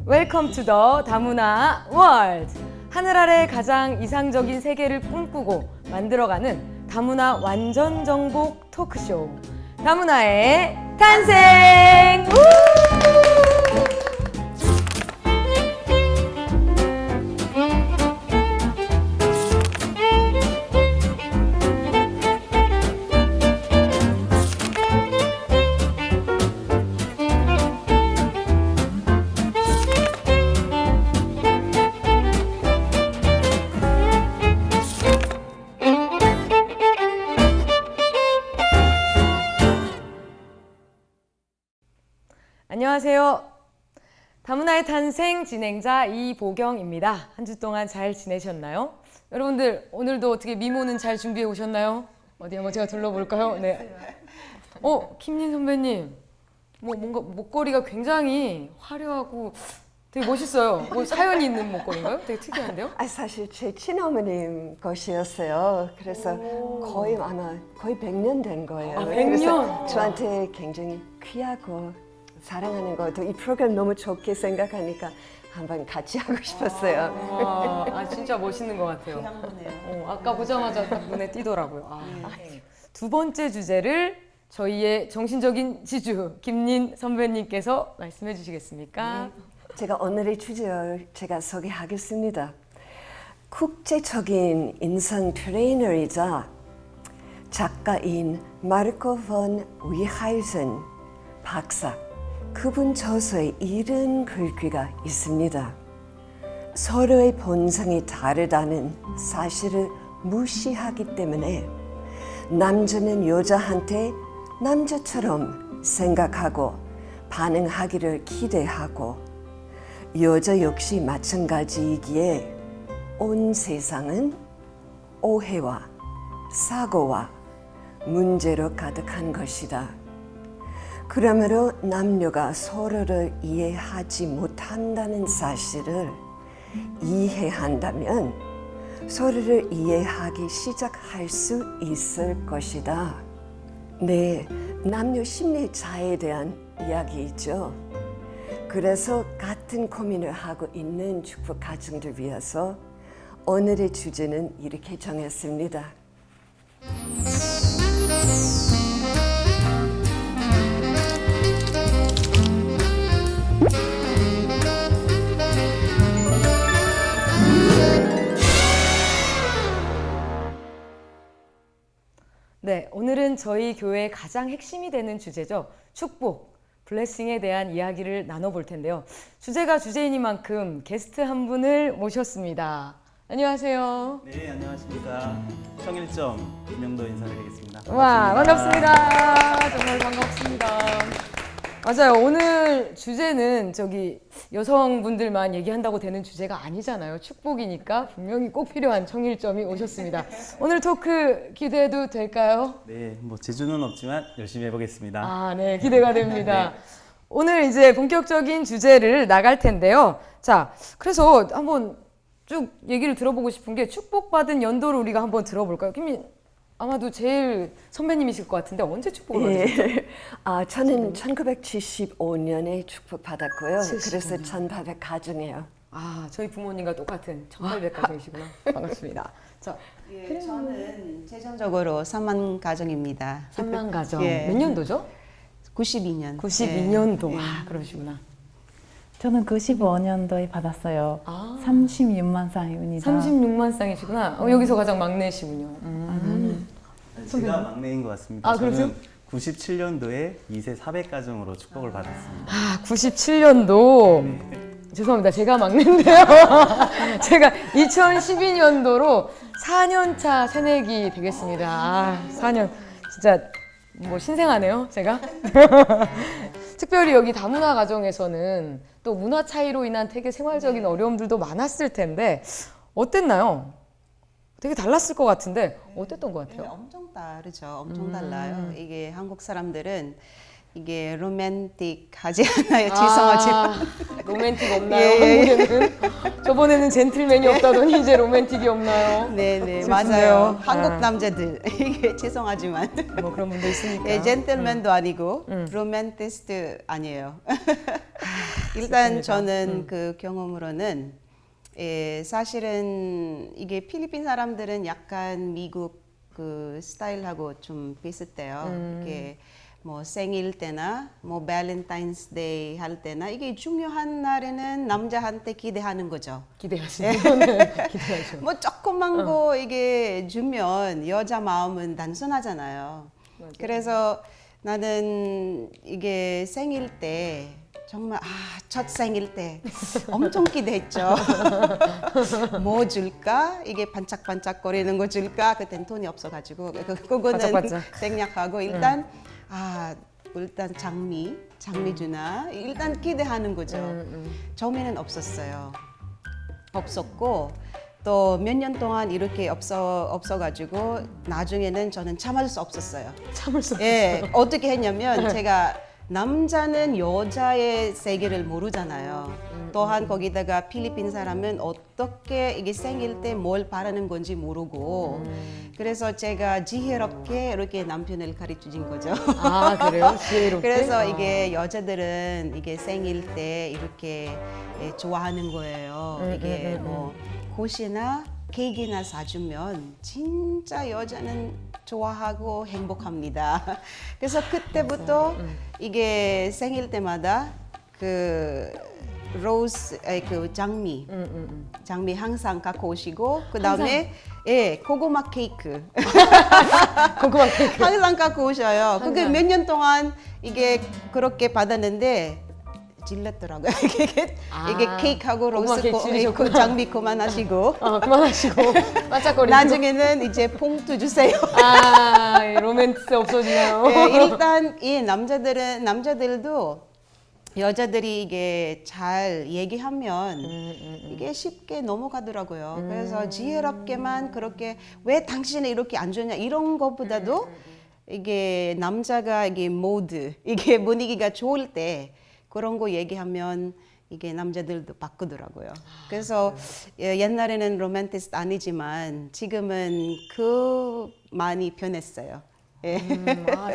웰컴 투 더 다문화 월드. 하늘 아래 가장 이상적인 세계를 꿈꾸고 만들어가는 다문화 완전 정복 토크쇼 다문화의 탄생. 안녕하세요. 다문화의 탄생 진행자 이보경입니다. 한 주 동안 잘 지내셨나요? 여러분들 오늘도 어떻게 미모는 잘 준비해 오셨나요? 어디 한번 제가 둘러볼까요? 네. 김린 선배님, 뭔가 목걸이가 굉장히 화려하고 되게 멋있어요. 사연이 있는 목걸이인가요? 되게 특이한데요? 사실 제 친어머님 것이었어요. 그래서 거의 100년 된 거예요. 100년? 그래서 저한테 굉장히 귀하고 사랑하는 것도 이 프로그램 너무 좋게 생각하니까 한번 같이 하고 싶었어요. 진짜 멋있는 것 같아요. 귀한 거네요. 아까 보자마자 딱 눈에 띄더라고요. 두 번째 주제를 저희의 정신적인 지주 김린 선배님께서 말씀해 주시겠습니까? 제가 오늘의 주제를 제가 소개하겠습니다. 국제적인 인성 트레이너이자 작가인 마르코 폰 위하이젠 박사, 그분 저서에 이런 글귀가 있습니다. 서로의 본성이 다르다는 사실을 무시하기 때문에 남자는 여자한테 남자처럼 생각하고 반응하기를 기대하고 여자 역시 마찬가지이기에 온 세상은 오해와 사고와 문제로 가득한 것이다. 그러므로 남녀가 서로를 이해하지 못한다는 사실을 이해한다면 서로를 이해하기 시작할 수 있을 것이다. 네, 남녀 심리 자에 대한 이야기이죠. 그래서 같은 고민을 하고 있는 축복 가정들 위해서 오늘의 주제는 이렇게 정했습니다. 네, 오늘은 저희 교회의 가장 핵심이 되는 주제죠. 축복, 블레싱에 대한 이야기를 나눠볼 텐데요. 주제가 주제이니만큼 게스트 한 분을 모셨습니다. 안녕하세요. 네, 안녕하십니까. 청일점 김영도 인사드리겠습니다. 와, 반갑습니다. 정말 반갑습니다. 맞아요. 오늘 주제는 여성분들만 얘기한다고 되는 주제가 아니잖아요. 축복이니까 분명히 꼭 필요한 청일점이 오셨습니다. 오늘 토크 기대해도 될까요? 네, 재주는 없지만 열심히 해보겠습니다. 네, 기대가 됩니다. 오늘 이제 본격적인 주제를 나갈 텐데요. 자, 그래서 한번 쭉 얘기를 들어보고 싶은 게 축복받은 연도를 우리가 한번 들어볼까요? 김민, 아마도 제일 선배님이실 것 같은데 언제 축복을 받으셨죠? 저는 1975년에 축복받았고요. 75년. 그래서 1800 가정이에요. 저희 부모님과 똑같은 1800 가정이시구나. 반갑습니다. 자, 예, 저는 최종적으로 3만 가정입니다. 3만 가정. 예. 몇 년도죠? 92년. 92년도. 예. 그러시구나. 저는 95년도에 받았어요. 36만 쌍입니다. 36만 쌍이시구나. 여기서 가장 막내시군요. 제가 막내인 것 같습니다. 그러세요? 저는 97년도에 2세 400가정으로 축복을 받았습니다. 97년도. 죄송합니다. 제가 막내인데요. 제가 2012년도로 4년차 새내기 되겠습니다. 4년. 진짜 신생하네요, 제가. 특별히 여기 다문화 가정에서는 또 문화 차이로 인한 되게 생활적인 어려움들도 많았을 텐데 어땠나요? 되게 달랐을 것 같은데 어땠던 것 예, 같아요? 엄청 다르죠. 엄청 달라요. 이게 한국 사람들은 이게 로맨틱 하지 않아요. 죄송하지만. 로맨틱 없나요? 예, 한국에는? 저번에는 젠틀맨이 없다더니 이제 로맨틱이 없나요? 네네 슬픈데요. 맞아요. 한국 아. 남자들 이게 죄송하지만 뭐 그런 분도 있으니까. 예, 젠틀맨도 아니고 로맨티스트 아니에요. 일단 저는 그 경험으로는 사실은 이게 필리핀 사람들은 약간 미국 그 스타일하고 좀 비슷해요. 이게 뭐 생일 때나 뭐 발렌타인스데이 할 때나 이게 중요한 날에는 남자한테 기대하는 거죠. 기대하시는 네. 기대하죠. 뭐 조그만 거 이게 주면 여자 마음은 단순하잖아요. 그래서 나는 이게 생일 때 정말 첫 생일 때 엄청 기대했죠. 뭐 줄까? 이게 반짝반짝거리는 거 줄까? 그땐 돈이 없어가지고 그거는 반짝반짝. 생략하고 일단 일단 장미 주나 일단 기대하는 거죠. 처음에는 없었어요. 없었고 또 몇 년 동안 이렇게 없어가지고 나중에는 저는 참을 수 없었어요. 참을 수 예, 어떻게 했냐면 제가 남자는 여자의 세계를 모르잖아요. 또한 거기다가 필리핀 사람은 어떻게 이게 생길 때 뭘 바라는 건지 모르고 그래서 제가 지혜롭게 이렇게 남편을 가르쳐 준 거죠. 아 그래요? 지혜롭게? 그래서 이게 여자들은 이게 생일 때 이렇게 좋아하는 거예요. 이게 뭐 꽃이나 케이크나 사주면 진짜 여자는 좋아하고 행복합니다. 그래서 그때부터 이게 생일 때마다 그 로즈, 그 장미 항상 갖고 오시고 그 다음에 고구마 케이크 고구마 케이크. 항상 갖고 오셔요. 그게 몇 년 동안 이게 그렇게 받았는데 질렸더라고요. 이게 케이크하고 고구마 케이크 로즈 질리셨구나. 장미 그만하시고 그만하시고 반짝거리고. 나중에는 이제 봉투 주세요. 로맨스 없어지나요? 일단 이 남자들도 여자들이 이게 잘 얘기하면 이게 쉽게 넘어가더라고요. 그래서 지혜롭게만 그렇게 왜 당신은 이렇게 안 좋냐 이런 것보다도 이게 남자가 이게 모드 이게 분위기가 좋을 때 그런 거 얘기하면 이게 남자들도 바꾸더라고요. 그래서 옛날에는 로맨티스트 아니지만 지금은 그 많이 변했어요.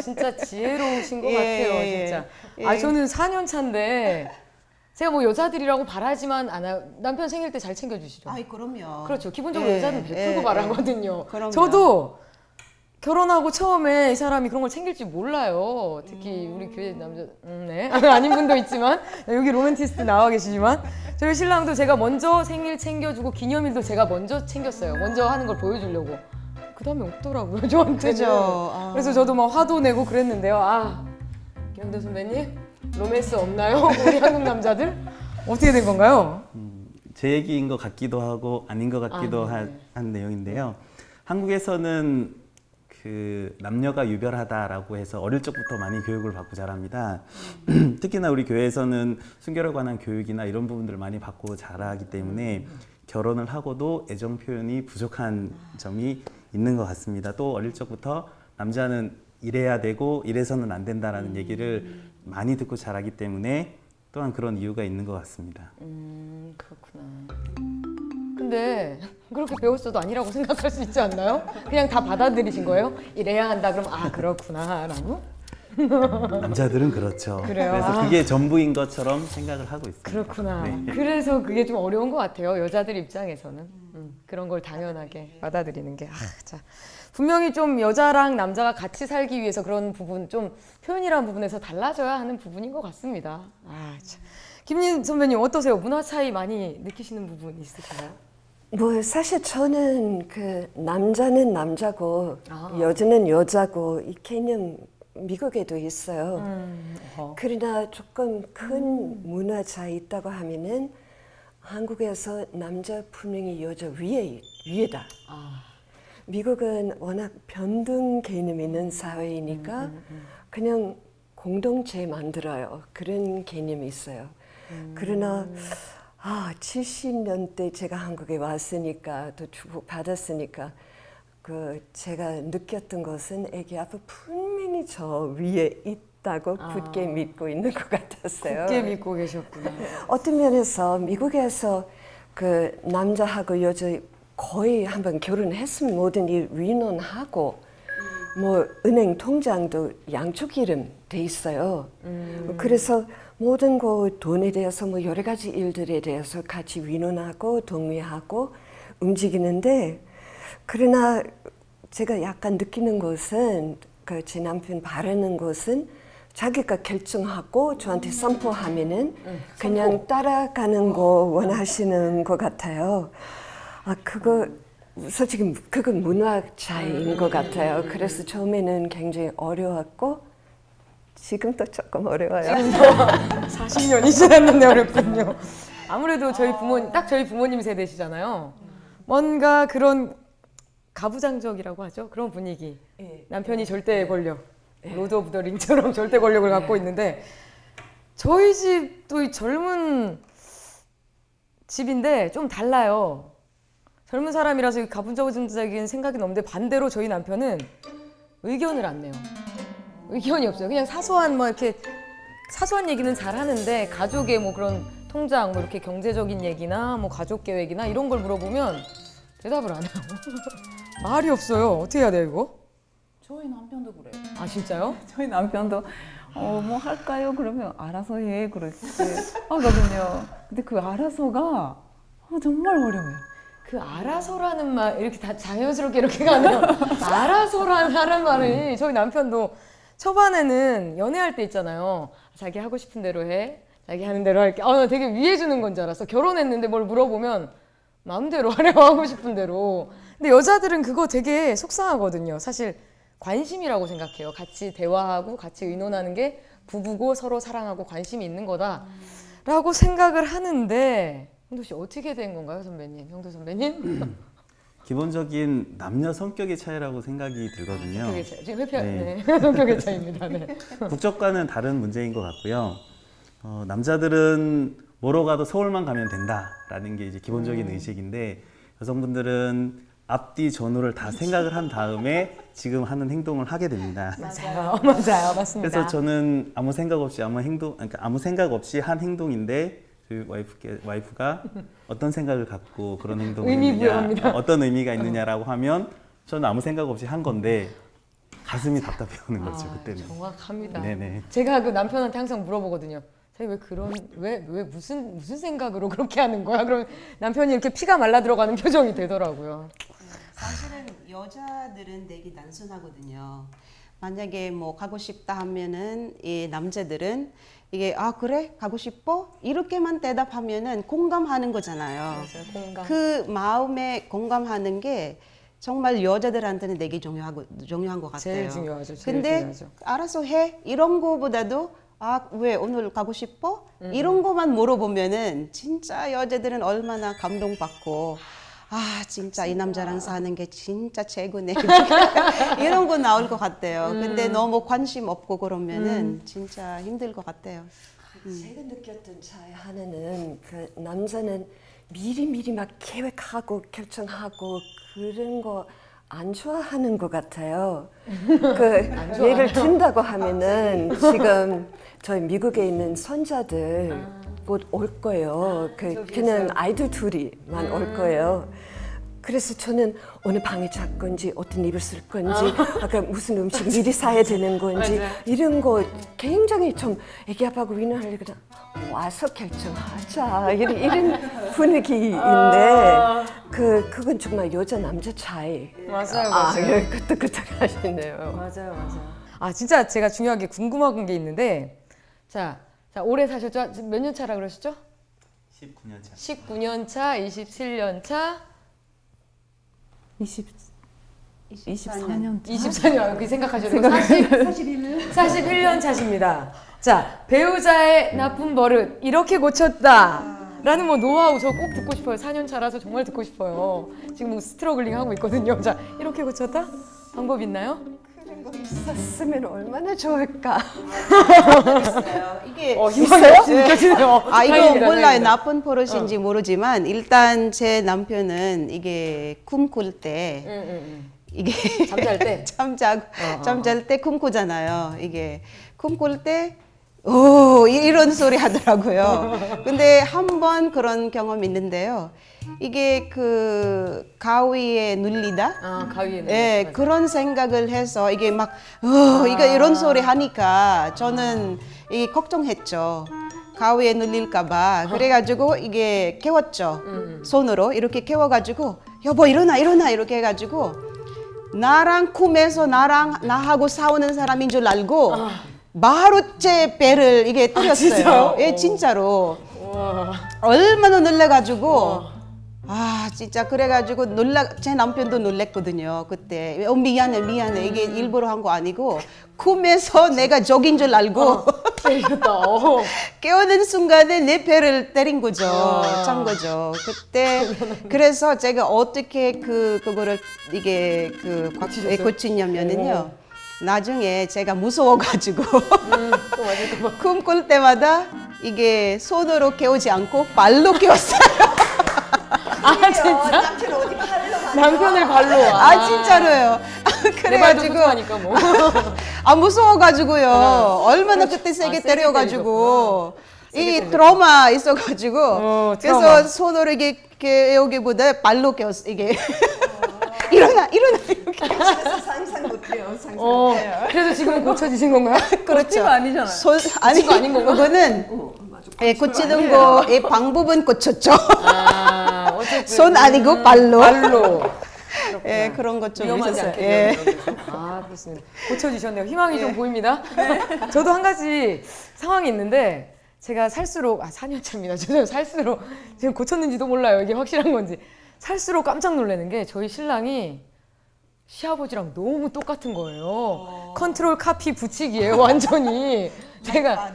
진짜 지혜로우신 것 예, 같아요, 예, 진짜. 예. 저는 4년 차인데 제가 뭐 여자들이라고 바라지만 않아요. 남편 생일 때 잘 챙겨주시죠. 그럼요. 그렇죠. 기본적으로 예, 여자는 베풀고 예, 바라거든요. 그럼요. 저도 결혼하고 처음에 이 사람이 그런 걸 챙길지 몰라요. 특히 우리 교회 남자, 네. 아닌 분도 있지만 여기 로맨티스트 나와 계시지만 저희 신랑도 제가 먼저 생일 챙겨주고 기념일도 제가 먼저 챙겼어요. 먼저 하는 걸 보여주려고. 그 다음에 없더라고요, 저한테는. 그죠. 그래서 저도 막 화도 내고 그랬는데요. 김영대 선배님, 로맨스 없나요? 우리 한국 남자들? 어떻게 된 건가요? 제 얘기인 것 같기도 하고 아닌 것 같기도 한 내용인데요. 한국에서는 그 남녀가 유별하다라고 해서 어릴 적부터 많이 교육을 받고 자랍니다. 특히나 우리 교회에서는 순결에 관한 교육이나 이런 부분들을 많이 받고 자라기 때문에 결혼을 하고도 애정 표현이 부족한 점이 있는 것 같습니다. 또 어릴 적부터 남자는 이래야 되고 이래서는 안 된다라는 얘기를 많이 듣고 자라기 때문에 또한 그런 이유가 있는 것 같습니다. 그렇구나. 근데 그렇게 배웠어도 아니라고 생각할 수 있지 않나요? 그냥 다 받아들이신 거예요? 이래야 한다 그럼 그렇구나 라고? 남자들은 그렇죠. 그래요? 그래서 그게 전부인 것처럼 생각을 하고 있습니다. 그렇구나. 네. 그래서 그게 좀 어려운 것 같아요. 여자들 입장에서는 그런 걸 당연하게 받아들이는 게. 자, 분명히 좀 여자랑 남자가 같이 살기 위해서 그런 부분 좀 표현이라는 부분에서 달라져야 하는 부분인 것 같습니다. 참. 김린 선배님 어떠세요? 문화 차이 많이 느끼시는 부분 있으세요? 뭐 사실 저는 그 남자는 남자고 여자는 여자고 이 개념 미국에도 있어요. 그러나 조금 큰 문화 차이 있다고 하면은 한국에서 남자 분명히 여자 위에다. 미국은 워낙 변동 개념 있는 사회이니까 그냥 공동체 만들어요. 그런 개념이 있어요. 그러나 70년대 제가 한국에 왔으니까 또 축복 받았으니까 그 제가 느꼈던 것은 애기 아빠 분명히 저 위에 있다고 굳게 믿고 있는 것 같았어요. 굳게 믿고 계셨구나. 어떤 면에서 미국에서 그 남자하고 여자 거의 한번 결혼했으면 모든 일 위논하고 뭐 은행 통장도 양쪽 이름 돼 있어요. 그래서 모든 그 돈에 대해서 뭐 여러 가지 일들에 대해서 같이 위논하고 동의하고 움직이는데 그러나 제가 약간 느끼는 것은 그 제 남편 바라는 것은 자기가 결정하고 저한테 선포하면은 그냥 따라가는 거 원하시는 것 같아요. 아 그거 솔직히 그건 문화 차이인 것 같아요. 그래서 처음에는 굉장히 어려웠고 지금도 조금 어려워요. 40년이 지났는데 어렵군요. 아무래도 저희 저희 부모님 세대시잖아요. 뭔가 그런 가부장적이라고 하죠. 그런 분위기. 남편이 절대 권력, 로드 오브 더 링처럼 절대 권력을 갖고 있는데 저희 집도 이 젊은 집인데 좀 달라요. 젊은 사람이라서 이 가부장적인 생각이 없는데 반대로 저희 남편은 의견을 안 내요. 의견이 없어요. 그냥 사소한 뭐 이렇게 사소한 얘기는 잘 하는데 가족의 뭐 그런 통장 뭐 이렇게 경제적인 얘기나 뭐 가족 계획이나 이런 걸 물어보면 대답을 안 해요. 말이 없어요. 어떻게 해야 돼요, 이거? 저희 남편도 그래요. 아, 진짜요? 저희 남편도 뭐 할까요? 그러면 알아서 해 그렇게 하거든요. 근데 그 알아서가 정말 어려워요. 그 알아서라는 말 이렇게 다 자연스럽게 이렇게 가네요. 알아서라는 말이 저희 남편도 초반에는 연애할 때 있잖아요. 자기 하고 싶은 대로 해. 자기 하는 대로 할게. 나 되게 위해주는 건 줄 알았어. 결혼했는데 뭘 물어보면 마음대로 하려고 하고 싶은 대로. 근데 여자들은 그거 되게 속상하거든요. 사실 관심이라고 생각해요. 같이 대화하고 같이 의논하는 게 부부고 서로 사랑하고 관심이 있는 거다라고 생각을 하는데 형도 씨 어떻게 된 건가요, 선배님? 형도 선배님? 기본적인 남녀 성격의 차이라고 생각이 들거든요. 성격의 차이. 지금 회피, 네. 네. 성격의 차이입니다. 네. 국적과는 다른 문제인 것 같고요. 남자들은 뭐로 가도 서울만 가면 된다라는 게 이제 기본적인 의식인데 여성분들은 앞뒤 전후를 다 생각을 한 다음에 지금 하는 행동을 하게 됩니다. 맞아요, 맞아요, 맞습니다. 그래서 저는 아무 생각 없이 그러니까 아무 생각 없이 한 행동인데 저희 와이프가 어떤 생각을 갖고 그런 행동을 의미부여합니다. 했느냐, 어떤 의미가 있느냐라고 하면 저는 아무 생각 없이 한 건데 가슴이 답답해 오는 거죠 그때는. 정확합니다. 네네. 제가 그 남편한테 항상 물어보거든요. 자기 왜 무슨 생각으로 그렇게 하는 거야? 그러면 남편이 이렇게 피가 말라 들어가는 표정이 되더라고요. 사실은 여자들은 되게 단순하거든요. 만약에 뭐 가고 싶다 하면은 이 남자들은 이게 그래 가고 싶어 이렇게만 대답하면은 공감하는 거잖아요. 맞아요, 공감. 그 마음에 공감하는 게 정말 여자들한테는 되게 중요한 것 같아요. 제일 중요하죠. 제일 근데 중요하죠. 알아서 해 이런 거보다도 왜 오늘 가고 싶어? 이런 거만 물어보면은 진짜 여자들은 얼마나 감동받고 진짜 이 남자랑 사는 게 진짜 최고네 이런 거 나올 것 같아요. 근데 너무 관심 없고 그러면은 진짜 힘들 것 같아요. 제가 느꼈던 차이 하나는 그 남자는 미리미리 막 계획하고 결정하고 그런 거 안 좋아하는 것 같아요. 그 예를 든다고 하면은 지금 저희 미국에 있는 손자들 곧 올 거예요. 그냥 아이들 둘이만 올 거예요. 그래서 저는 어느 방에 잘 건지 어떤 입을 쓸 건지 아까 무슨 음식 미리 사야 되는 건지 이런 거 굉장히 좀 애기 아빠하고 위로하려고 와서 결정하자 이런 분위기인데 그건 정말 여자 남자 차이. 맞아요. 끄떡끄떡 하시네요. 맞아요. 진짜 제가 중요하게 궁금한 게 있는데 자 오래 사셨죠? 몇 년 차라 그러셨죠? 19년 차. 19년 차, 27년 차, 24년 24년 그렇게 생각하셔도 41년 차십니다. 자, 배우자의 나쁜 버릇 이렇게 고쳤다 라는 뭐 노하우 저 꼭 듣고 싶어요. 4년 차라서 정말 듣고 싶어요. 지금 뭐 스트러글링 하고 있거든요. 자, 이렇게 고쳤다? 방법 있나요? 그런 거 있었으면 얼마나 좋을까. 이게 희망이 없이 느껴지네요. 이거 다행입니다, 몰라요. 다행이다. 나쁜 버릇인지 모르지만 일단 제 남편은 이게 꿈꿀 때 이게 잠잘 때. 잠잘 때 꿈꾸잖아요. 이게 꿈꿀 때 오, 이런 소리 하더라고요. 근데 한 번 그런 경험 있는데요. 이게 그 가위에 눌리다. 아, 가위에. 예, 그런 생각을 해서 이게 막 이거 이런 소리 하니까 저는 이게 걱정했죠. 가위에 눌릴까봐. 그래가지고 이게 깨웠죠. 손으로 이렇게 깨워가지고 여보 일어나 이렇게 해가지고 나랑 꿈에서 나하고 싸우는 사람인 줄 알고 바로 제 배를 이게 때렸어요. 진짜요? 예, 진짜로. 와. 얼마나 놀래가지고 진짜 그래가지고 제 남편도 놀랬거든요 그때. 미안해 이게 일부러 한 거 아니고 꿈에서 내가 적인 줄 알고 때리겠다. 깨우는 순간에 내 배를 때린 거죠. 찬 거죠. 그때 그래서 제가 어떻게 그거를 이게 고치냐면은요. 나중에 제가 무서워가지고 또 맞을까봐. 꿈꿀 때마다 이게 손으로 깨우지 않고 발로 깨웠어요. 아, 진짜? 남편을 발로. 진짜로요. 내 발도 그래가지고 소중하니까 뭐. 무서워가지고요. 얼마나 그때 세게 세게 때려가지고 세게 이 트라우마 있어가지고 트라우마. 그래서 손으로 이게 깨우기보다 발로 깨웠어 이게. 일어나 이렇게. 상상 못해요. 그래도 지금 고쳐지신 건가요? 그렇죠. 아니잖아요. 아니 거 아닌 건가? 그거는 고치는 거의 방법은 고쳤죠. 아, 어쨌든. 손 아니고 발로. 발로. 예, 그런 것 좀 위험하지 있었어요. 않게. 예. 아, 그렇습니다. 고쳐지셨네요. 희망이 좀 보입니다. 저도 한 가지 상황이 있는데 제가 살수록 4년 차입니다. 저 살수록 지금 고쳤는지도 몰라요. 이게 확실한 건지. 살수록 깜짝 놀라는 게 저희 신랑이 시아버지랑 너무 똑같은 거예요. 컨트롤 카피 붙이기예요, 완전히. 제가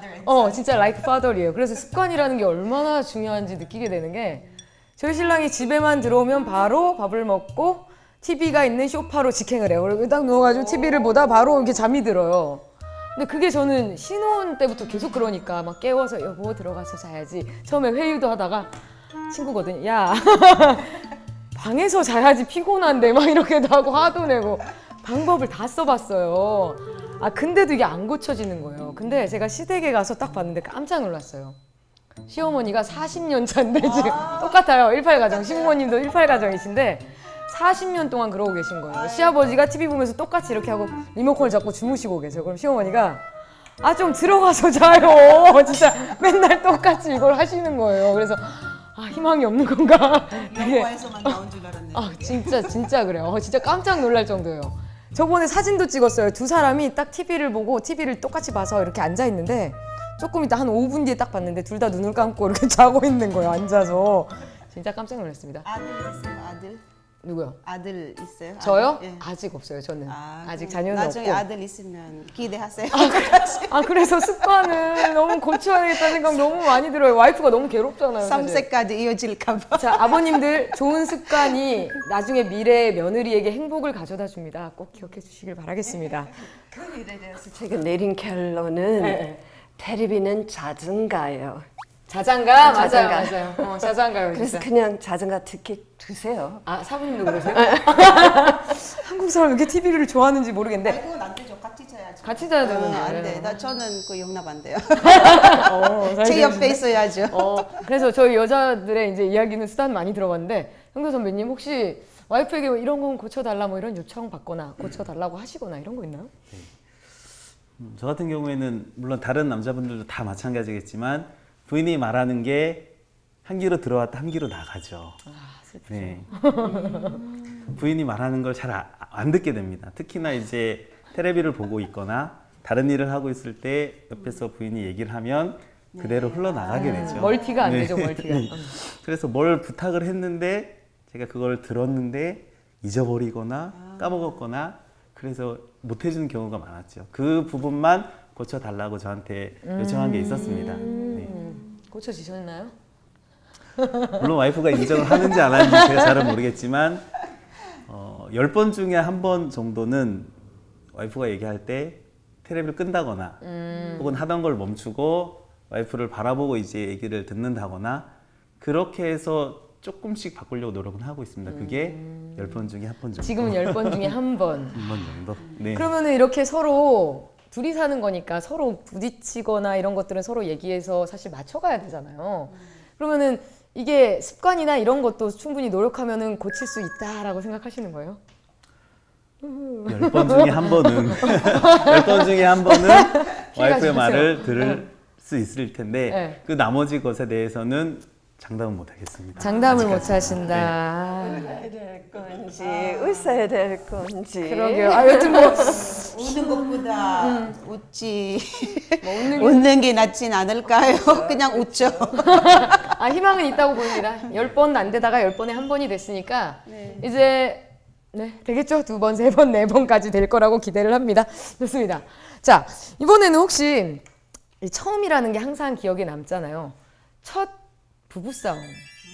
진짜 like father이에요. 그래서 습관이라는 게 얼마나 중요한지 느끼게 되는 게 저희 신랑이 집에만 들어오면 바로 밥을 먹고 TV가 있는 소파로 직행을 해요. 그리고 딱 누워가지고 TV를 보다 바로 이렇게 잠이 들어요. 근데 그게 저는 신혼 때부터 계속 그러니까 막 깨워서 여보 들어가서 자야지. 처음에 회의도 하다가 친구거든요. 야 방에서 자야지 피곤한데 막 이렇게도 하고 화도 내고 방법을 다 써봤어요. 근데도 이게 안 고쳐지는 거예요. 근데 제가 시댁에 가서 딱 봤는데 깜짝 놀랐어요. 시어머니가 40년 차인데 지금 똑같아요. 18가정. 시부모님도 18가정이신데 40년 동안 그러고 계신 거예요. 시아버지가 TV 보면서 똑같이 이렇게 하고 리모컨을 잡고 주무시고 계세요. 그럼 시어머니가 좀 들어가서 자요. 진짜 맨날 똑같이 이걸 하시는 거예요. 그래서 희망이 없는 건가? 영화에서만 나온 줄 알았네. 진짜 그래요. 진짜 깜짝 놀랄 정도예요. 저번에 사진도 찍었어요. 두 사람이 딱 TV를 보고 TV를 똑같이 봐서 이렇게 앉아 있는데 조금 있다 한 5분 뒤에 딱 봤는데 둘 다 눈을 감고 이렇게 자고 있는 거예요. 앉아서. 진짜 깜짝 놀랐습니다. 아들 있어요? 아들? 누구요? 아들 있어요? 저요? 아들? 예. 아직 없어요. 저는 아직 그럼 자녀는 나중에 없고. 아들 있으면 기대하세요. 그래서 습관을 너무 고쳐야겠다는 생각 너무 많이 들어요. 와이프가 너무 괴롭잖아요. 사실. 3세까지 이어질까봐. 자, 아버님들 좋은 습관이 나중에 미래의 며느리에게 행복을 가져다 줍니다. 꼭 기억해 주시길 바라겠습니다. 그 일에 대해서 제가 내린 결론은 네. 테레비는 자전가예요. 자장가? 자장가. 맞아요. 자장가요. 그래서 진짜. 그냥 자전가 듣기 두세요. 사부님도 그러세요? 한국 사람 왜 이렇게 TV를 좋아하는지 모르겠는데 그건 안 되죠. 같이 자야죠. 같이 자야 되는데. 안 돼. 저는 그 용납 안 돼요. 잘 제 옆에 들으시네. 있어야죠. 그래서 저희 여자들의 이제 이야기는 수단 많이 들어봤는데 형도 선배님 혹시 와이프에게 뭐 이런 건 고쳐달라 뭐 이런 요청 받거나 고쳐달라고 하시거나 이런 거 있나요? 저 같은 경우에는 물론 다른 남자분들도 다 마찬가지겠지만 부인이 말하는 게 한 귀로 들어왔다 한 귀로 나가죠. 슬프죠. 네. 부인이 말하는 걸 잘 안 듣게 됩니다. 특히나 이제 텔레비를 보고 있거나 다른 일을 하고 있을 때 옆에서 부인이 얘기를 하면 그대로 흘러나가게 되죠. 멀티가 안 네. 되죠, 멀티가. 그래서 뭘 부탁을 했는데 제가 그걸 들었는데 잊어버리거나 까먹었거나 그래서 못 해주는 경우가 많았죠. 그 부분만 고쳐달라고 저한테 요청한 게 있었습니다. 네. 고쳐지셨나요? 물론 와이프가 인정을 하는지 안 하는지 제가 잘은 모르겠지만 10번 중에 한 번 정도는 와이프가 얘기할 때 텔레비를 끈다거나 혹은 하던 걸 멈추고 와이프를 바라보고 이제 얘기를 듣는다거나 그렇게 해서 조금씩 바꾸려고 노력은 하고 있습니다. 그게 10번 중에 한 번 정도. 지금은 10번 중에 한 번. 한 번 정도. 네. 그러면은 이렇게 서로 둘이 사는 거니까 서로 부딪히거나 이런 것들은 서로 얘기해서 사실 맞춰가야 되잖아요. 그러면은 이게 습관이나 이런 것도 충분히 노력하면은 고칠 수 있다라고 생각하시는 거예요? 10번 중에 한 번은 10번 중에 한 번은 와이프의 주세요. 말을 들을 수 있을 텐데 네. 그 나머지 것에 대해서는 장담은 못 하겠습니다. 장담을 못 아직까지는. 하신다. 울어야 될 건지 웃어야 될 건지. 그러게요. 아, 여튼 뭐 우는 것보다 웃지. 뭐 웃는 웃는 게 낫진 않을까요? 그냥 웃죠. 아, 희망은 있다고 보입니다. 10번 안 되다가 10번에 한 번이 됐으니까 이제 네, 되겠죠? 2번, 3번, 4번까지 될 거라고 기대를 합니다. 좋습니다. 자, 이번에는 혹시 이 처음이라는 게 항상 기억에 남잖아요. 첫 부부싸움,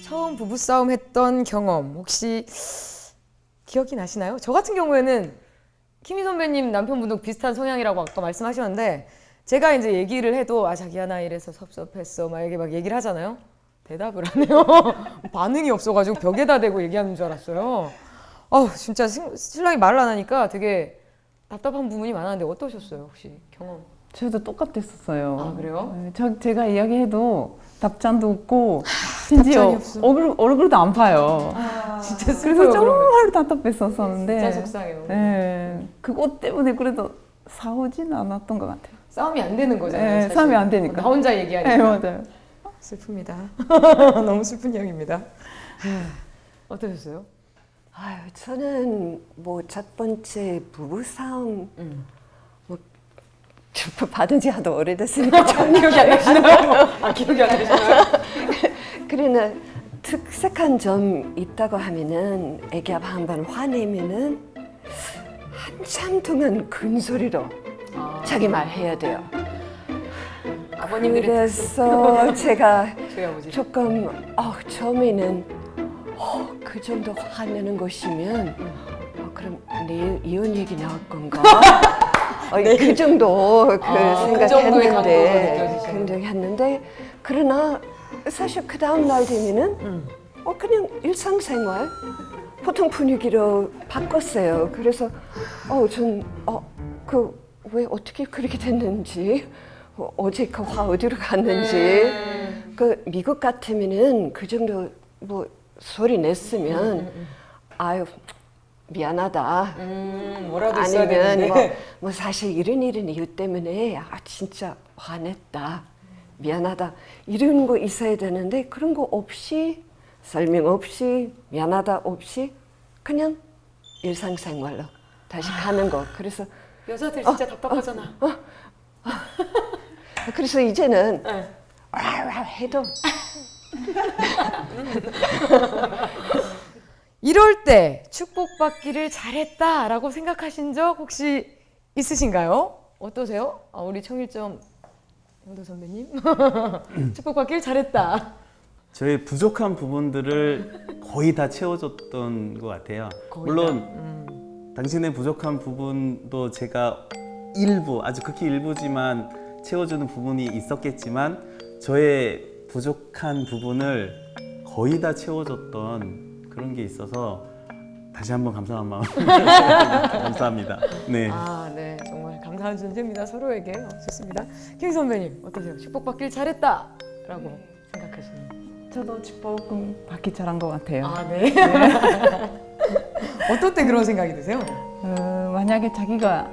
처음 부부싸움 했던 경험 혹시 기억이 나시나요? 저 같은 경우에는 키미 선배님 남편분도 비슷한 성향이라고 아까 말씀하셨는데 제가 이제 얘기를 해도 아 자기야 나 이래서 섭섭했어 막 이렇게 막 얘기를 하잖아요. 대답을 안 해요. 반응이 없어가지고 벽에다 대고 얘기하는 줄 알았어요. 진짜 신랑이 말을 안 하니까 되게 답답한 부분이 많았는데 어떠셨어요 혹시 경험? 저도 똑같았었어요. 아, 그래요? 네, 제가 이야기해도 답장도 없고 심지어 답장이 없어. 얼굴도 안 파요. 진짜 그래서 슬퍼요. 그러면. 정말 답답했었었는데 진짜 속상해요. 네, 그것 때문에 그래도 싸우지는 않았던 것 같아요. 싸움이 안 되는 거잖아요. 네, 사실. 싸움이 안 되니까. 나 혼자 얘기하니까. 네, 맞아요. 슬픕니다. 너무 슬픈 이야기입니다. 어떠셨어요? 아유, 저는 뭐 첫 번째 부부싸움 뭐 받은 지 하도 오래됐으니까 전 기억이 안 나시나요? 아, 기억이 안 나시나요? 그러나 특색한 점 있다고 하면은 애기 아빠 한번 화내면은 한참 동안 큰 소리로 자기 말 해야 돼요. 아버님들이 그래서 제가 저희 아버지. 조금 처음에는 그 정도 화내는 것이면 그럼 내일 이혼 얘기 나올 건가? 그 정도 그 정도의 강도가 생각했는데 느껴지시는. 굉장히 했는데 그러나 사실 그 다음 날 되면은 그냥 일상생활 보통 분위기로 바꿨어요. 그래서 왜 어떻게 그렇게 됐는지 어제 그 화 어디로 갔는지 그 미국 같으면은 그 정도 뭐 소리 냈으면 아유 미안하다 뭐라도 있어야 아니면 되는데. 뭐 사실 이런 이유 때문에 진짜 화냈다 미안하다 이런 거 있어야 되는데 그런 거 없이 설명 없이 미안하다 없이 그냥 일상생활로 다시 가는 거. 그래서 여자들 진짜 답답하잖아. 그래서 이제는 네. 해도 이럴 때 축복받기를 잘했다라고 생각하신 적 혹시 있으신가요? 어떠세요? 우리 청일점 형도 선배님 축복받기를 잘했다. 저의 부족한 부분들을 거의 다 채워줬던 것 같아요. 물론 당신의 부족한 부분도 제가 아주 극히 일부지만 채워주는 부분이 있었겠지만 저의 부족한 부분을 거의 다 채워줬던 그런 게 있어서 다시 한번 감사한 마음 감사합니다. 네. 네, 정말 감사한 존재입니다. 서로에게. 좋습니다. 김 선배님 어떠세요? 축복받길 잘했다라고 생각하시는? 저도 축복 받기 잘한 것 같아요. 네. 어떤 때 그런 생각이 드세요? 만약에 자기가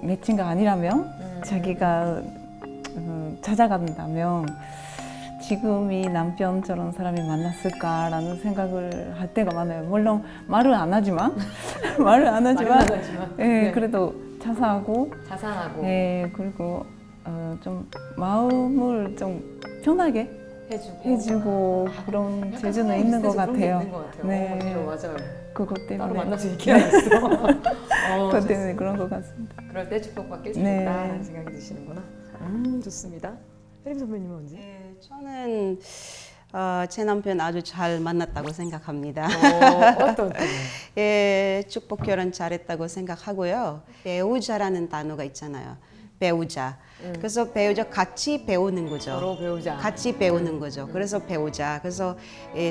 매친가 아니라면 자기가 찾아간다면 지금 이 남편 저런 사람이 만났을까라는 생각을 할 때가 많아요. 물론 말을 안 하지만 네. 그래도 자상하고 자상하고 그리고 좀 마음을 좀 편하게 해주고 그런 재주는 있는 것 같아요. 네, 네. 맞아요. 그것 때문에 따로 만나서 얘기하겠어. 그것 때문에 그런 것 같습니다. 그럴 때 축복받길 네. 잘했다라는 생각이 드시는구나. 좋습니다. 혜림 선배님은 언제? 네, 저는 제 남편 아주 잘 만났다고 생각합니다. 어떤 때? 축복 결혼 잘했다고 생각하고요. 배우자라는 단어가 있잖아요. 배우자. 그래서 배우자 같이 배우는 거죠. 서로 배우자. 같이 배우는 거죠. 그래서 배우자. 그래서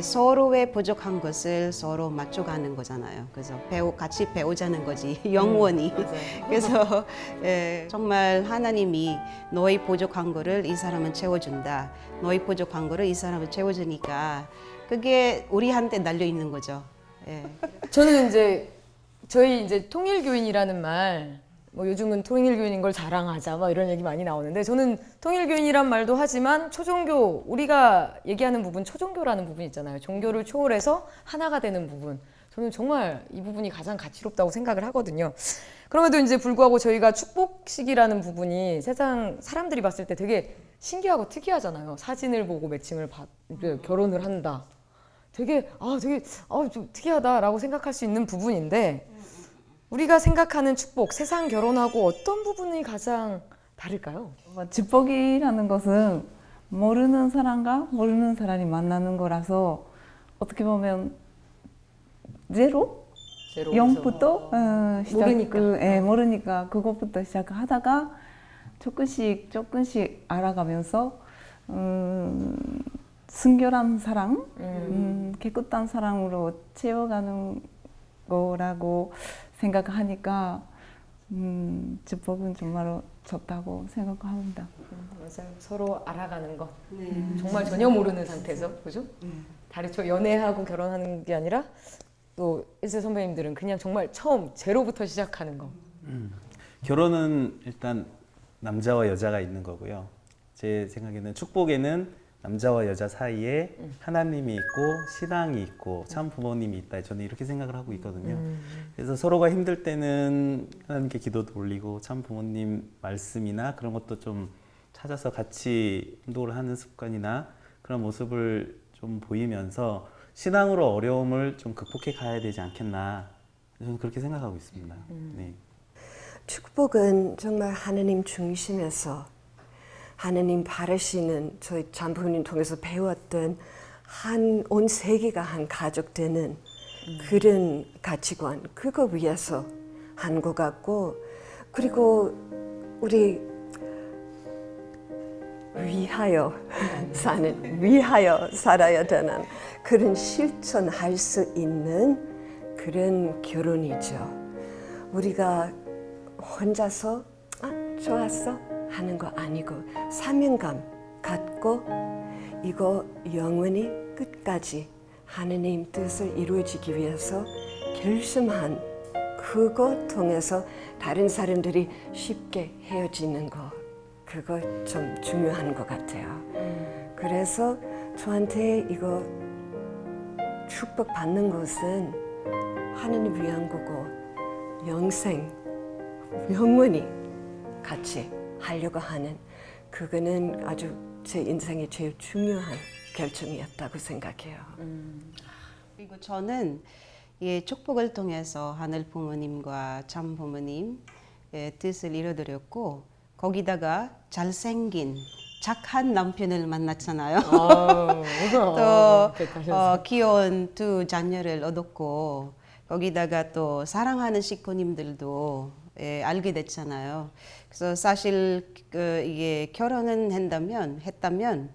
서로의 부족한 것을 서로 맞춰가는 거잖아요. 그래서 같이 배우자는 거지 영원히. 그래서 정말 하나님이 너희 부족한 거를 이 사람은 채워준다. 너희 부족한 거를 이 사람은 채워주니까 그게 우리한테 달려 있는 거죠. 예. 저는 이제 저희 이제 통일교인이라는 말, 뭐 요즘은 통일교인인 걸 자랑하자, 막 이런 얘기 많이 나오는데 저는 통일교인이란 말도 하지만 초종교, 우리가 얘기하는 부분, 초종교라는 부분 있잖아요. 종교를 초월해서 하나가 되는 부분. 저는 정말 이 부분이 가장 가치롭다고 생각을 하거든요. 그럼에도 이제 불구하고 저희가 축복식이라는 부분이 세상 사람들이 봤을 때 되게 신기하고 특이하잖아요. 사진을 보고 매칭을 결혼을 한다. 되게 좀 특이하다라고 생각할 수 있는 부분인데 우리가 생각하는 축복, 세상 결혼하고 어떤 부분이 가장 다를까요? 축복이라는 것은 모르는 사람과 모르는 사람이 만나는 거라서 어떻게 보면 제로? 0부터 모르니까. 모르니까 그것부터 시작하다가 조금씩 알아가면서 순결한 사랑, 깨끗한 사랑으로 채워가는 거라고 생각하니까 축복은 정말로 좋다고 생각합니다. 맞아요. 서로 알아가는 것. 정말 전혀 모르는 상태에서, 그죠? 다르죠. 연애하고 결혼하는 게 아니라 또 일세 선배님들은 그냥 정말 처음 제로부터 시작하는 거. 결혼은 일단 남자와 여자가 있는 거고요. 제 생각에는 축복에는 남자와 여자 사이에 하나님이 있고 신앙이 있고 참 부모님이 있다. 저는 이렇게 생각을 하고 있거든요. 그래서 서로가 힘들 때는 하나님께 기도도 올리고 참 부모님 말씀이나 그런 것도 좀 찾아서 같이 운동을 하는 습관이나 그런 모습을 좀 보이면서 신앙으로 어려움을 좀 극복해 가야 되지 않겠나. 저는 그렇게 생각하고 있습니다. 네. 축복은 정말 하나님 중심에서 하나님 바라시는 저희 장부모님 통해서 배웠던 온 세계가 한 가족 되는 그런 가치관, 그거 위해서 한 것 같고, 그리고 우리 위하여 살아야 되는 그런 실천할 수 있는 그런 결혼이죠. 우리가 혼자서 좋았어 하는 거 아니고 사명감 갖고 이거 영원히 끝까지 하느님 뜻을 이루어지기 위해서 결심한 그거 통해서 다른 사람들이 쉽게 헤어지는 거, 그거 좀 중요한 것 같아요. 그래서 저한테 이거 축복 받는 것은 하느님 위한 거고 영원히 같이 하려고 하는, 그거는 아주 제 인생의 제일 중요한 결정이었다고 생각해요. 그리고 저는 이 축복을 통해서 하늘 부모님과 참 부모님 뜻을 이뤄드렸고, 거기다가 잘생긴 착한 남편을 만났잖아요. 또 귀여운 두 자녀를 얻었고, 거기다가 또 사랑하는 식구님들도 알게 됐잖아요. 그래서 사실 이게 결혼은 했다면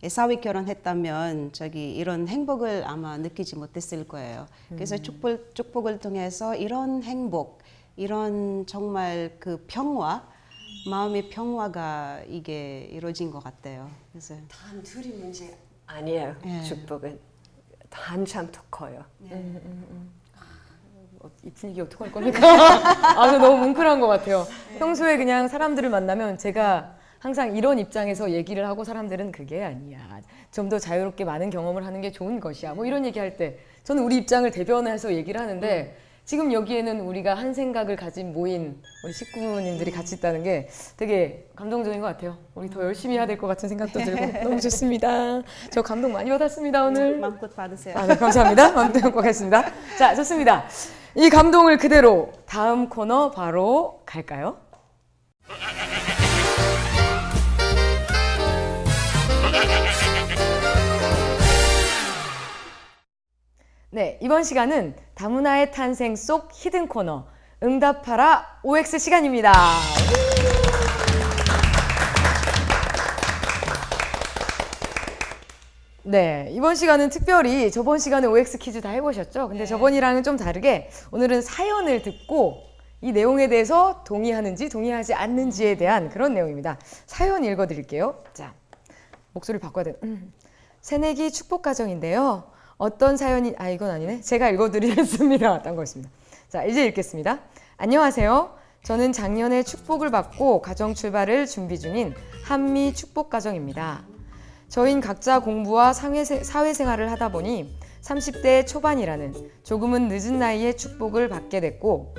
사회 결혼했다면 이런 행복을 아마 느끼지 못했을 거예요. 그래서 축복을 통해서 이런 행복, 이런 정말 그 평화, 마음의 평화가 이게 이루어진 것 같아요. 그래서 단 둘이 문제 아니에요. 축복은 한참 더 커요. 이 분위기 어떡할 겁니까? 너무 뭉클한 것 같아요. 평소에 그냥 사람들을 만나면 제가 항상 이런 입장에서 얘기를 하고 사람들은 그게 아니야. 좀 더 자유롭게 많은 경험을 하는 게 좋은 것이야. 뭐 이런 얘기할 때 저는 우리 입장을 대변해서 얘기를 하는데 지금 여기에는 우리가 한 생각을 가진 모인 우리 식구님들이 같이 있다는 게 되게 감동적인 것 같아요. 우리 더 열심히 해야 될 것 같은 생각도 들고 너무 좋습니다. 저 감동 많이 받았습니다, 오늘. 마음껏 받으세요. 네, 감사합니다. 마음껏 받고 가겠습니다. 자, 좋습니다. 이 감동을 그대로 다음 코너 바로 갈까요? 네, 이번 시간은 다문화의 탄생 속 히든 코너 응답하라 OX 시간입니다. 네, 이번 시간은 특별히 저번 시간에 OX 퀴즈 다 해보셨죠? 근데 저번이랑은 좀 다르게 오늘은 사연을 듣고 이 내용에 대해서 동의하는지 동의하지 않는지에 대한 그런 내용입니다. 사연 읽어드릴게요. 자, 목소리 바꿔야 돼. 새내기 축복 가정인데요. 어떤 사연이, 이건 아니네. 제가 읽어드리겠습니다. 딴 거였습니다. 자, 이제 읽겠습니다. 안녕하세요. 저는 작년에 축복을 받고 가정 출발을 준비 중인 한미 축복 가정입니다. 저희는 각자 공부와 사회생활을 하다 보니 30대 초반이라는 조금은 늦은 나이에 축복을 받게 됐고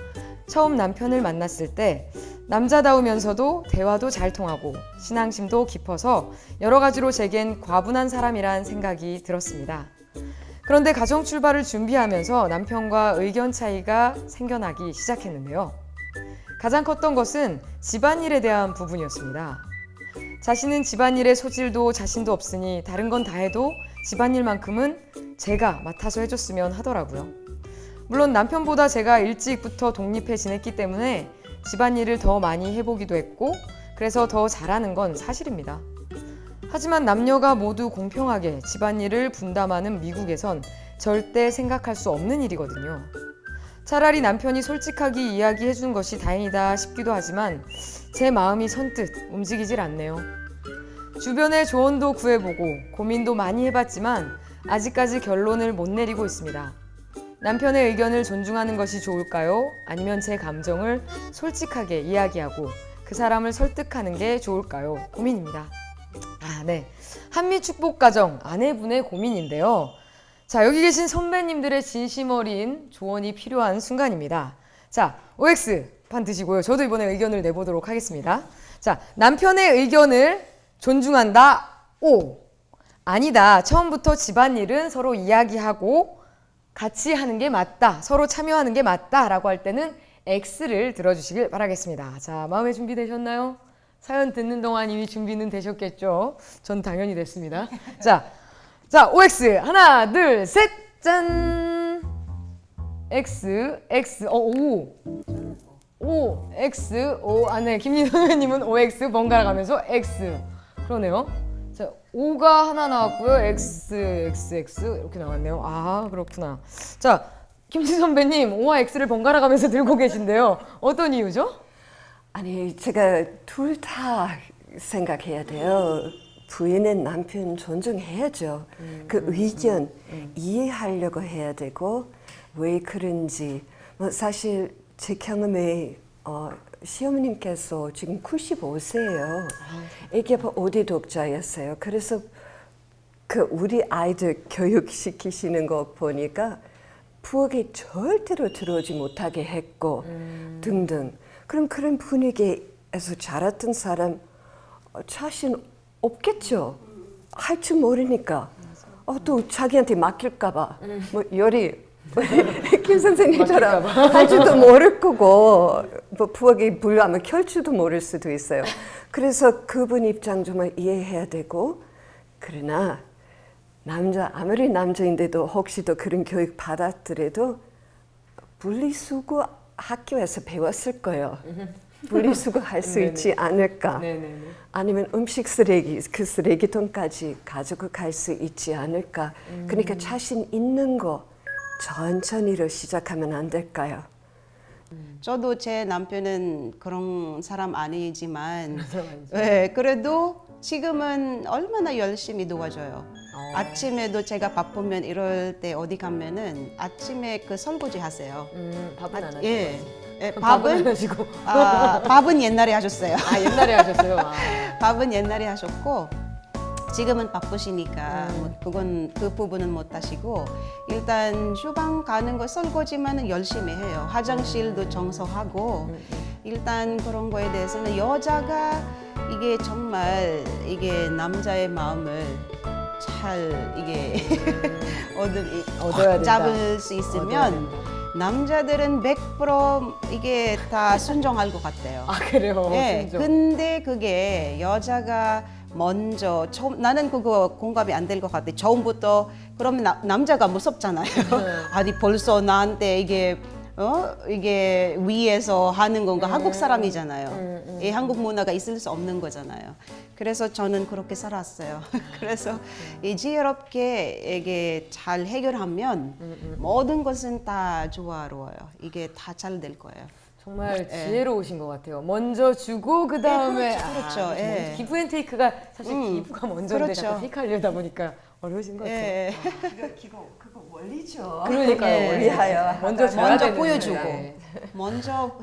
처음 남편을 만났을 때 남자다우면서도 대화도 잘 통하고 신앙심도 깊어서 여러 가지로 제겐 과분한 사람이란 생각이 들었습니다. 그런데 가정 출발을 준비하면서 남편과 의견 차이가 생겨나기 시작했는데요. 가장 컸던 것은 집안일에 대한 부분이었습니다. 자신은 집안일에 소질도 자신도 없으니 다른 건 다 해도 집안일만큼은 제가 맡아서 해줬으면 하더라고요. 물론 남편보다 제가 일찍부터 독립해 지냈기 때문에 집안일을 더 많이 해보기도 했고 그래서 더 잘하는 건 사실입니다. 하지만 남녀가 모두 공평하게 집안일을 분담하는 미국에선 절대 생각할 수 없는 일이거든요. 차라리 남편이 솔직하게 이야기해 준 것이 다행이다 싶기도 하지만 제 마음이 선뜻 움직이질 않네요. 주변에 조언도 구해보고 고민도 많이 해봤지만 아직까지 결론을 못 내리고 있습니다. 남편의 의견을 존중하는 것이 좋을까요? 아니면 제 감정을 솔직하게 이야기하고 그 사람을 설득하는 게 좋을까요? 고민입니다. 네. 한미 축복 가정 아내분의 고민인데요. 자, 여기 계신 선배님들의 진심 어린 조언이 필요한 순간입니다. 자, OX 판 드시고요. 저도 이번에 의견을 내보도록 하겠습니다. 자, 남편의 의견을 존중한다. O. 아니다. 처음부터 집안일은 서로 이야기하고 같이 하는 게 맞다. 서로 참여하는 게 맞다. 라고 할 때는 X를 들어주시길 바라겠습니다. 자, 마음에 준비되셨나요? 사연 듣는 동안 이미 준비는 되셨겠죠? 전 당연히 됐습니다. 자, OX. 하나, 둘, 셋. 짠! X, O, X, O. 네. 김민희 선배님은 OX 번갈아 가면서 X. 그러네요. 자, O가 하나 나왔고요. X 이렇게 나왔네요. 그렇구나. 자, 김진 선배님, O와 X를 번갈아 가면서 들고 계신데요. 어떤 이유죠? 아니, 제가 둘 다 생각해야 돼요. 부인은 남편 존중해야죠. 그 의견 이해하려고 해야 되고 왜 그런지. 사실 제 경험에 시어머님께서 지금 95세예요. 애기아빠 5대 독자였어요. 그래서 그 우리 아이들 교육시키시는 거 보니까 부엌에 절대로 들어오지 못하게 했고 등등. 그럼 그런 분위기에서 자랐던 사람 자신 없겠죠. 할 줄 모르니까. 또 자기한테 맡길까 봐. 뭐 요리 김 선생님처럼 할 줄도 모를 거고 뭐 부엌에 불나면 켤 줄도 모를 수도 있어요. 그래서 그분 입장 정말 이해해야 되고 그러나 아무리 남자인데도 혹시 더 그런 교육 받았더라도 분리수거 학교에서 배웠을 거예요. 분리수거 할 수 있지 않을까. 아니면 음식 쓰레기, 그 쓰레기통까지 가지고 갈 수 있지 않을까. 그러니까 자신 있는 거 천천히로 시작하면 안 될까요? 저도 제 남편은 그런 사람 아니지만 그래도 지금은 얼마나 열심히 도와줘요. 아침에도 제가 바쁘면 이럴 때 어디 가면은 아침에 그 설거지 하세요. 밥은 안 하시고. 밥은 하시고. 밥은 옛날에 하셨어요. 옛날에 하셨어요. 밥은 옛날에 하셨고 지금은 바쁘시니까 뭐 그건 그 부분은 못 하시고 일단 주방 가는 거 설거지만은 열심히 해요. 화장실도 청소하고 일단 그런 거에 대해서는 여자가 이게 정말 이게 남자의 마음을 잘 이게 얻어야 된다. 잡을 수 있으면 남자들은 100% 이게 다 순종할 것 같아요. 그래요? 순종. 근데 그게 여자가 먼저 나는 그거 공감이 안 될 것 같아. 처음부터 그러면 남자가 무섭잖아요. 아니 벌써 나한테 이게 이게 위에서 하는 건가 한국 사람이잖아요. 이 한국 문화가 있을 수 없는 거잖아요. 그래서 저는 그렇게 살았어요. 그래서 이 지혜롭게 이게 잘 해결하면 모든 것은 다 조화로워요. 이게 다 잘 될 거예요. 정말 지혜로우신 것 같아요. 먼저 주고 그 다음에 그렇죠. 예. 기브 앤 테이크가 사실 기부가 먼저인데 그렇죠. 자꾸 테이크하려다 보니까 어려우신 것 같아요. 예. 그거 원리죠. 그러니까요. 예. 원리. 위하여 먼저 줘야 먼저 되는데. 보여주고 네. 먼저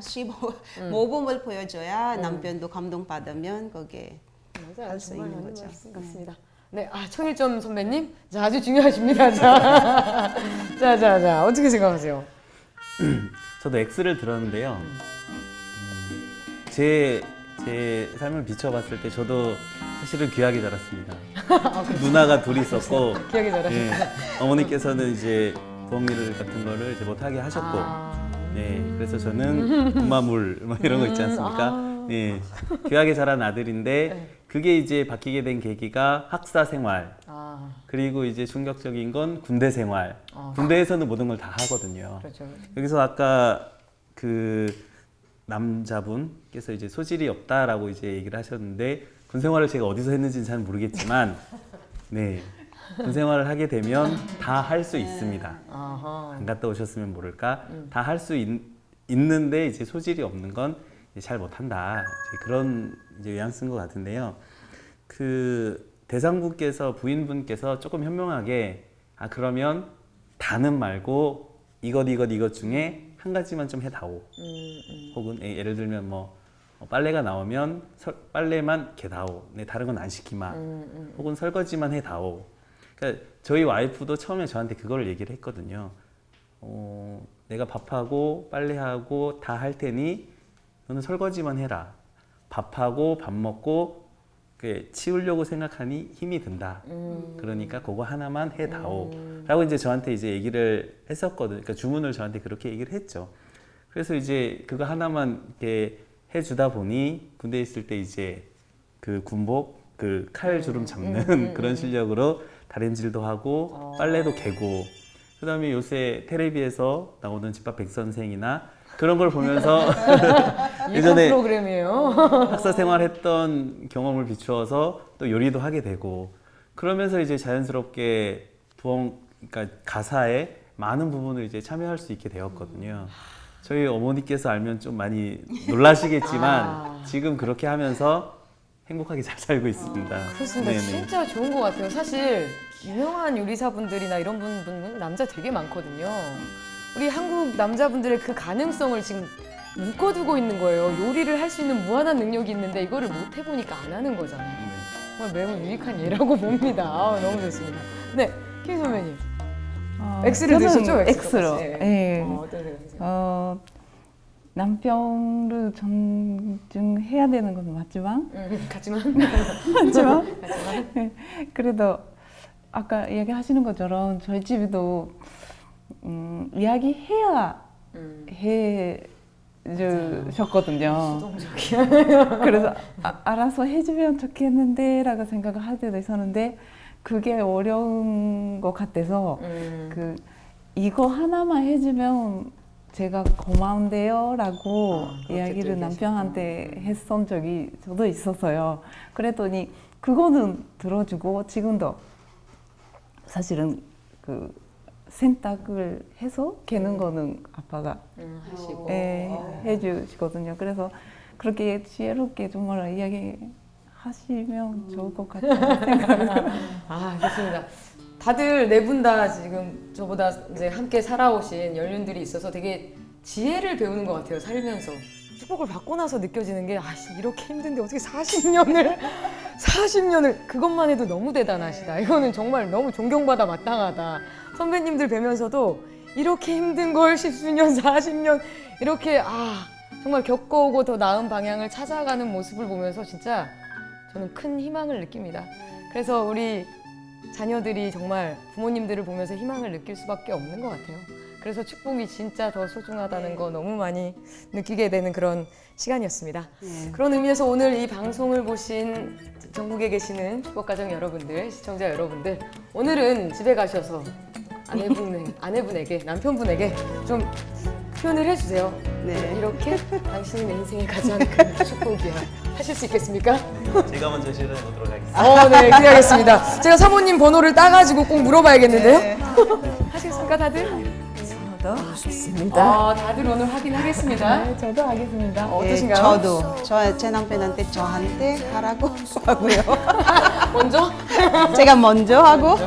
모범을 보여줘야 남편도 감동받으면 거기에 맞아요. 할수 정말 있는 맞는 거죠. 말씀 같습니다. 네, 청일점 선배님, 자, 아주 중요하십니다. 자, 자, 어떻게 생각하세요? 저도 X를 들었는데요. 제 삶을 비춰봤을 때 저도 사실은 귀하게 자랐습니다. 누나가 둘이 있었고, 기억이 잘하시죠? 예, 어머니께서는 이제 부엌일 같은 거를 이제 못하게 하셨고, 네, 그래서 저는 엄마물 뭐 이런 거 있지 않습니까? 예, 귀하게 자란 아들인데 그게 이제 바뀌게 된 계기가 학사 생활. 그리고 이제 충격적인 건 군대 생활. 군대에서는 모든 걸 다 하거든요. 그렇죠. 여기서 아까 그 남자분께서 이제 소질이 없다라고 이제 얘기를 하셨는데 군 생활을 제가 어디서 했는지는 잘 모르겠지만 네. 군 생활을 하게 되면 다 할 수 있습니다. 안 갔다 오셨으면 모를까? 다 할 수 있는데 이제 소질이 없는 건 잘 못한다. 이제 그런 이제 요양 쓴 것 같은데요. 그 대상분께서 부인분께서 조금 현명하게 그러면 다는 말고 이것 중에 한 가지만 좀 해다오. 혹은 예를 들면 뭐 빨래가 나오면 빨래만 개다오. 네, 다른 건 안 시키마. 혹은 설거지만 해다오. 그러니까 저희 와이프도 처음에 저한테 그걸 얘기를 했거든요. 내가 밥하고 빨래하고 다 할 테니 너는 설거지만 해라. 밥하고 밥 먹고 치우려고 생각하니 힘이 든다. 그러니까 그거 하나만 해다오. 라고 이제 저한테 이제 얘기를 했었거든요. 그러니까 주문을 저한테 그렇게 얘기를 했죠. 그래서 이제 그거 하나만 이렇게 해주다 보니 군대에 있을 때 이제 그 군복, 그 칼 주름 잡는 그런 실력으로 다림질도 하고 빨래도 개고 그 다음에 요새 텔레비에서 나오는 집밥 백선생이나 그런 걸 보면서 예전에 프로그램이에요. 학사 생활했던 경험을 비추어서 또 요리도 하게 되고 그러면서 이제 자연스럽게 그러니까 가사에 많은 부분을 이제 참여할 수 있게 되었거든요. 저희 어머니께서 알면 좀 많이 놀라시겠지만 지금 그렇게 하면서 행복하게 잘 살고 있습니다. 그렇습니다. 네네. 진짜 좋은 것 같아요. 사실 유명한 요리사분들이나 이런 분은 남자 되게 많거든요. 우리 한국 남자분들의 그 가능성을 지금 묶어두고 있는 거예요. 요리를 할 수 있는 무한한 능력이 있는데 이거를 못 해보니까 안 하는 거잖아요. 정말 매우 유익한 예라고 봅니다. 너무 좋습니다. 네, 김 선배님. X를 저는 드시죠? X로. 예. 어떤 생각이세요? 남편을 존중해야 되는 건 맞지만, 하지만 그래도 아까 이야기하시는 것처럼 저희 집도 이야기해야 해주셨거든요. 그래서 알아서 해주면 좋겠는데라고 생각을 할 때도 있었는데 그게 어려운 것 같아서 이거 하나만 해주면 제가 고마운데요라고 이야기를 남편한테 했던 적이 저도 있었어요. 그랬더니 그거는 들어주고 지금도 사실은 그洗濯을 해서 개는 거는 아빠가 하시고 해주시거든요. 그래서 그렇게 지혜롭게 정말 이야기하시면 좋을 것 같아요. 좋습니다. 다들 네 분 다 지금 저보다 이제 함께 살아오신 연륜들이 있어서 되게 지혜를 배우는 것 같아요. 살면서 축복을 받고 나서 느껴지는 게 이렇게 힘든데 어떻게 40년을 그것만 해도 너무 대단하시다. 이거는 정말 너무 존경받아 마땅하다. 선배님들 뵈면서도 이렇게 힘든 걸 10수년, 40년 이렇게 정말 겪어오고 더 나은 방향을 찾아가는 모습을 보면서 진짜 저는 큰 희망을 느낍니다. 그래서 우리 자녀들이 정말 부모님들을 보면서 희망을 느낄 수밖에 없는 것 같아요. 그래서 축복이 진짜 더 소중하다는 거 너무 많이 느끼게 되는 그런 시간이었습니다. 그런 의미에서 오늘 이 방송을 보신 전국에 계시는 축복가정 여러분들, 시청자 여러분들, 오늘은 집에 가셔서 아내분에게, 남편분에게 좀 표현을 해주세요. 네. 이렇게 당신이 내 인생의 가장 큰 축복이야. 하실 수 있겠습니까? 제가 먼저 시도해 보도록 하겠습니다. 네, 기대하겠습니다. 제가 사모님 번호를 따가지고 꼭 물어봐야겠는데요. 네. 하시겠습니까, 다들? 저도 하겠습니다. 다들 오늘 확인하겠습니다. 네, 저도 하겠습니다. 어떠신가요? 제 남편한테 저한테 하라고 하고요. 먼저? 제가 먼저 하고.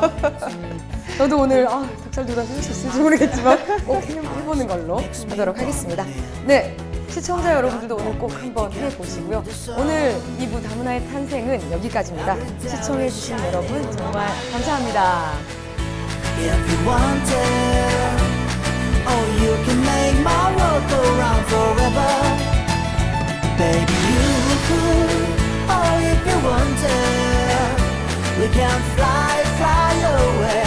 저도 오늘 닭살 돋아서 할 수 있을지 모르겠지만 꼭 해보는 걸로 하도록 하겠습니다. 네, 시청자 여러분들도 오늘 꼭 한번 해보시고요. 오늘 2부 다문화의 탄생은 여기까지입니다. 시청해주신 여러분 정말 감사합니다. If you want it, oh, you can make my world go round forever. Baby, you could, oh, if you want it, we can fly, fly away.